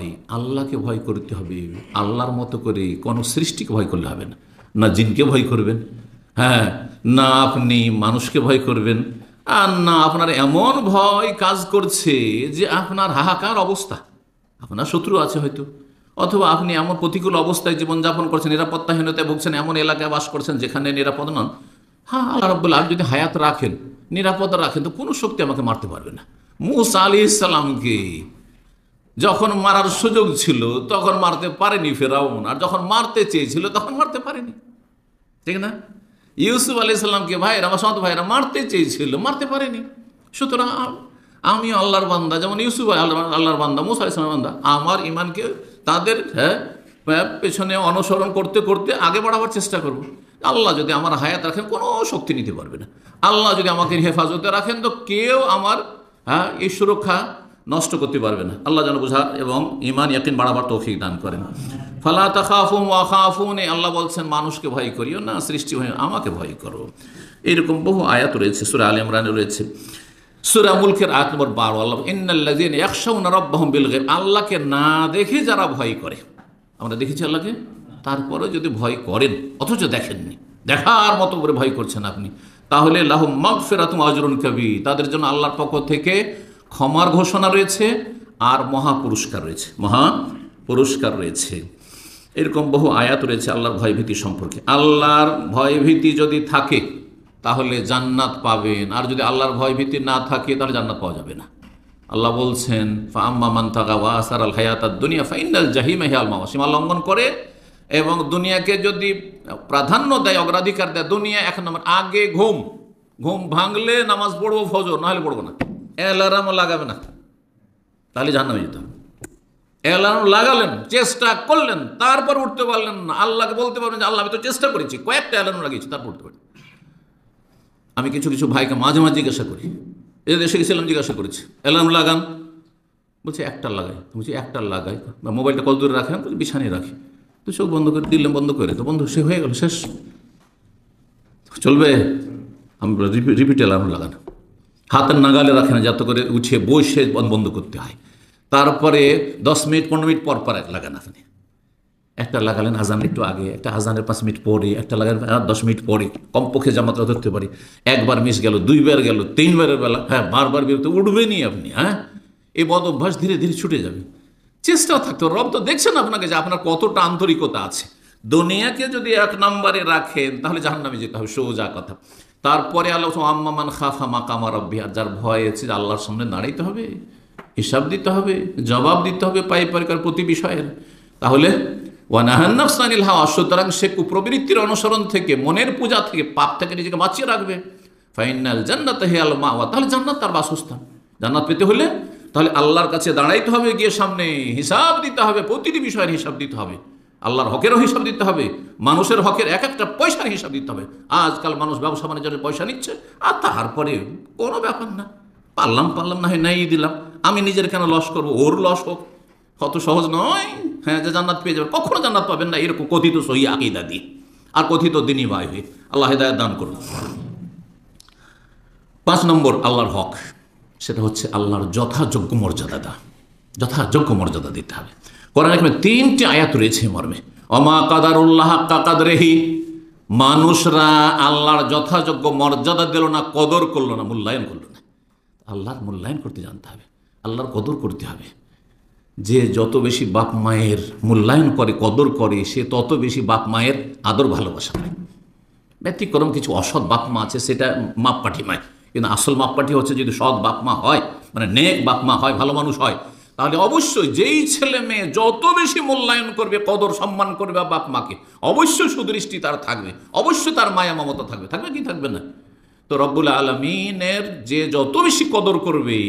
ভয়, আল্লাহকে ভয় করতে হবে। আল্লাহর মতো করে কোনো সৃষ্টিকে ভয় করলে হবে না। না জিনকে ভয় করবেন, হ্যাঁ, না আপনি মানুষকে ভয় করবেন, আর না আপনার এমন ভয় কাজ করছে যে আপনার হাহাকার অবস্থা, আপনার শত্রু আছে হয়তো, অথবা আপনি এমন প্রতিকূল অবস্থায় জীবনযাপন করছেন, নিরাপত্তাহীনতায় ভুগছেন, এমন এলাকায় বাস করছেন যেখানে নিরাপদ নন। হ্যাঁ, আল্লাহ রাব্বুল আলামিন যদি হায়াত রাখেন, নিরাপত্তা রাখেন, তো কোনো শক্তি আমাকে মারতে পারবে না। মূসা আলাইহিস সালামকে যখন মারার সুযোগ ছিল তখন মারতে পারেনি ফেরাউন, আর যখন মারতে চেয়েছিল তখন মারতে পারেনি, ঠিক না? ইউসুফ আলাইহিস সালামকে ভাইরা, আমার সৎ ভাইরা মারতে চেয়েছিল, মারতে পারেনি। সুতরাং আমি আল্লাহর বান্দা, যেমন ইউসুফ আল্লাহর বান্দা, মূসা আলাইহিস সালামের বান্দা, আমার ইমানকে তাদের পেছনে অনুসরণ করতে করতে আগে বাড়াবার চেষ্টা করব। আল্লাহ যদি আমার হায়াত রাখেন কোনো শক্তি নিতে পারবে না। আল্লাহ যদি আমাকে হেফাজতে রাখেন তো কেউ আমার এই সুরক্ষা নষ্ট করতে পারবে না। আল্লাহ যেন বোঝার এবং ইমান ইয়াকিন বাড়াবার তৌফিক দান করেন। ফালা তাখাফুন ওয়া খাফুনি, আল্লাহ বলছেন মানুষকে ভয় করিও না, সৃষ্টি ভয়, আমাকে ভয় করো। এরকম বহু আয়াত রয়েছে, সূরা আলে ইমরানে রয়েছে, সূরা মুলকের আয়াত নম্বর 12, আল্লাহ ইন্নাল্লাযীনা ইয়াখশাউনা রাব্বাহুম বিল গায়ব, আল্লাহকে না দেখে যারা ভয় করে। আমরা দেখেছি আল্লাহকে, তারপরে যদি ভয় করেন অথচ দেখেননি, দেখার মতো করে ভয় করছেন আপনি, তাহলে লাহুম মাগফিরাতুম ওয়া আজরুন কাবীর, তাদের জন্য আল্লাহর পক্ষ থেকে ক্ষমার ঘোষণা রয়েছে আর মহা পুরস্কার রয়েছে, মহা পুরস্কার রয়েছে। এরকম বহু আয়াত রয়েছে আল্লাহর ভয়ভীতি সম্পর্কে। আল্লাহর ভয়ভীতি যদি থাকে তাহলে জান্নাত পাবেন, আর যদি আল্লাহর ভয়ভীতি না থাকে তাহলে জান্নাত পাওয়া যাবে না। আল্লাহ বলছেন ফাআম্মা মান তাগা ওয়া আসারাল হায়াতাদ দুনিয়া ফাইনাল জাহিমা হিয়াল মাওয়া, সীমা লঙ্ঘন করে এবং দুনিয়াকে যদি প্রাধান্য দেয়, অগ্রাধিকার দেয়, দুনিয়া এক নম্বর, আগে ঘুম, ঘুম ভাঙলে নামাজ পড়বো ফজর, নাহলে পড়বো না, অ্যালার্মও লাগাবে না, তাহলে জাহান্নামে যেতে হবে। অ্যালার্ম লাগালেন, চেষ্টা করলেন, তারপর উঠতে পারলেন না, আল্লাহকে বলতে পারবেন যে আল্লাহ আমি তো চেষ্টা করেছি, কয়েকটা অ্যালার্ম লাগিয়েছি, তারপর উঠতে পারি। আমি কিছু কিছু ভাইকে মাঝে মাঝে জিজ্ঞাসা করি, এই দেশে গেছিলাম, জিজ্ঞাসা করেছি অ্যালার্ম লাগান, বলছে একটা লাগাই, বলছি একটা লাগাই, বা মোবাইলটা কত দূরে রাখেন, বলছি বিছানায় রাখি, তো চোখ বন্ধ করে দিলাম, বন্ধ করে, তো বন্ধ, সে হয়ে গেল, শেষ, চলবে। আমরা রিপিট অ্যালার্ম লাগানো, হাতের নাগালে রাখে না, যাতে করে উঠে বসে বন্ধ করতে হয়, তারপরে 10 মিনিট 15 মিনিট পর পর লাগান। আপনি একটা লাগালেন আজানের একটু আগে, একটা আজানের 5 মিনিট পরে, একটা লাগালেন 10 মিনিট পরে, কমপক্ষে জামাতটা ধরতে পারি। একবার মিস গেল, 2বার গেল, 3বারের বেলা, হ্যাঁ বারবার বিরত উঠবেনই আপনি। হ্যাঁ, এই বদ অভ্যাস ধীরে ধীরে ছুটে যাবে। চেষ্টা থাকতো, রব তো দেখছেন আপনাকে যে আপনার কতটা আন্তরিকতা আছে। দুনিয়াকে যদি 1 নম্বরে রাখেন তাহলে জাহান্নামে যেতে হবে, সোজা কথা। তারপরে আল্লাহ আম্মা মান খাফা মাকামা রাব্বিহি, আর যার ভয় আছে যে আল্লাহর সামনে দাঁড়াইতে হবে, হিসাব দিতে হবে, জবাব দিতে হবে পারিবারিক প্রতি বিষয়ের, তাহলে ওয়ানাহান নাফসা আনিল হাওয়া, সুতরাং সে কুপ্রবৃত্তির অনুসরণ থেকে, মনের পূজা থেকে, পাপ থেকে নিজেকে বাঁচিয়ে রাখবে। ফাইনাল জান্নাতা হিয়াল মাওয়া, তাহলে জান্নাত তার বাসস্থান। জান্নাত পেতে হলে তাহলে আল্লাহর কাছে দাঁড়াইতে হবে, গিয়ে সামনে হিসাব দিতে হবে, প্রতিটি বিষয়ের হিসাব দিতে হবে, আল্লাহর হকেরও হিসাব দিতে হবে, মানুষের হকের এক একটা পয়সার হিসাব দিতে হবে। আজকাল মানুষ ব্যবসা বাণিজ্যের পয়সা নিচ্ছে, আর তারপরে কোনো ব্যাপার না, পারলাম না হয় নাই দিলাম, আমি নিজের কেন লস করবো, ওর লস হোক, কত সহজ নয়। হ্যাঁ, যে জান্নাত পেয়ে যাবেন, কখনো জান্নাত পাবেন না এরকম কথিত সহি আকীদা দিয়ে আর কথিত দ্বীনি ভাই হয়ে। আল্লাহ হিদায়াত দান করুন। 5 নম্বর আল্লাহর হক, সেটা হচ্ছে আল্লাহর যথাযোগ্য মর্যাদা, যথাযোগ্য মর্যাদা দিতে হবে। কোরআনে 3টি আয়াত রয়েছে মর্মে, ওমা কাদারুল্লাহ হাক্কা কাদরিহি, মানুষরা আল্লাহর যথাযোগ্য মর্যাদা দিল না, কদর করলো না, মূল্যায়ন করলো না। আল্লাহর মূল্যায়ন করতে জানতে হবে, আল্লাহর কদর করতে হবে। যে যত বেশি বাপ মায়ের মূল্যায়ন করে, কদর করে, সে তত বেশি বাপ মায়ের আদর ভালোবাসা করে। ব্যতিক্রম কিছু অসৎ বাপ মা আছে, সেটা মাপকাঠি নয়, কিন্তু আসল মাপকাঠি হচ্ছে যদি সৎ বাপ মা হয়, মানে নেক বাপ মা হয়, ভালো মানুষ হয়, তাহলে অবশ্যই যেই ছেলে মেয়ে যত বেশি মূল্যায়ন করবে, কদর সম্মান করবে বাপ মাকে, অবশ্যই সুদৃষ্টি তার থাকবে, অবশ্যই তার মায়া মমতা থাকবে, থাকবে কি থাকবে না? তো রব্বুল আলামিনের যে যত বেশি কদর করবে,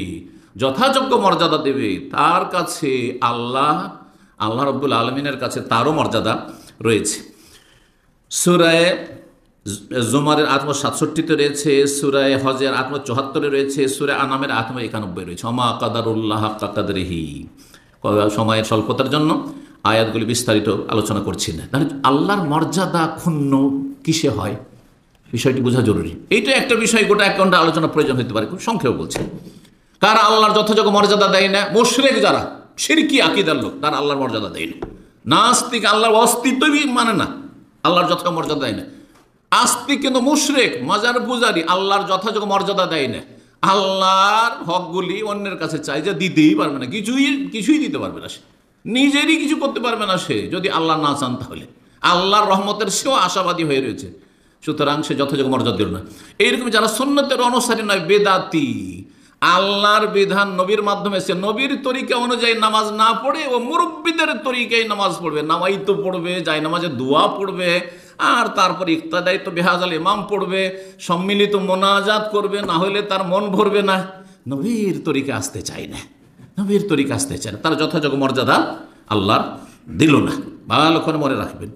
যথাযোগ্য মর্যাদা দেবে, তার কাছে আল্লাহ রব্বুল আলামিনের কাছে তারও মর্যাদা রয়েছে। সূরা জুমারের 67-তে রয়েছে, সূরা হজের 74-এ রয়েছে, সূরা আনামের 91 রয়েছে, ওমা কাদারুল্লাহ হাক্কা কাদরিহি। সময়ের স্বল্পতার জন্য আয়াতগুলি বিস্তারিত আলোচনা করছি না। তাহলে আল্লাহর মর্যাদা ক্ষুণ্ণ কিসে হয়, বিষয়টি বোঝা জরুরি। এইটা একটা বিষয়, গোটা 1 ঘন্টা আলোচনা প্রয়োজন হতে পারে, খুব সংক্ষেপে বলছি। কারা আল্লাহর যথাযোগ্য মর্যাদা দেয় না? মুশরিক যারা, শিরকি আকীদার লোক, তার আল্লাহর মর্যাদা দেয় না। নাস্তিক আল্লাহর অস্তিত্বই মানে না, আল্লাহর যথা মর্যাদা দেয় না। আস্তিক কিন্তু মুশরিক, মাজার পূজারি, আল্লাহর যথাযোগ্য মর্যাদা দেয় না। আল্লাহর হকগুলি অন্যের কাছে চাই, যে দিতেই পারবে না, কিছুই দিতে পারবে না, সে নিজেরই কিছু করতে পারবে না। সে যদি আল্লাহ না চান, তাহলে আল্লাহর রহমতের সেও আশাবাদী হয়ে রয়েছে, সুতরাং সে যথাযোগ্য মর্যাদা দিল না। এইরকম যারা সুন্নতের অনুসারী নয়, বেদাতি, আল্লাহর বিধান নবীর মাধ্যমে সে নবীর তরিকা অনুযায়ী নামাজ না পড়ে ও মুরব্বীদের তরিকায় নামাজ পড়বে, নামাই তো পড়বে, যায় নামাজে দোয়া পড়বে, আর তারপর ইক্তাদাই তো বেহাজাল ইমাম পড়বে, সম্মিলিত মোনাজাত করবে, না হলে তার মন ভরবে না। নবীর তরিকা আসতে চায় না, নবীর তরিকা আসতে চায় না, তার যথাযোগ্য মর্যাদা আল্লাহর দিল না। ভালো করে মনে রাখবেন।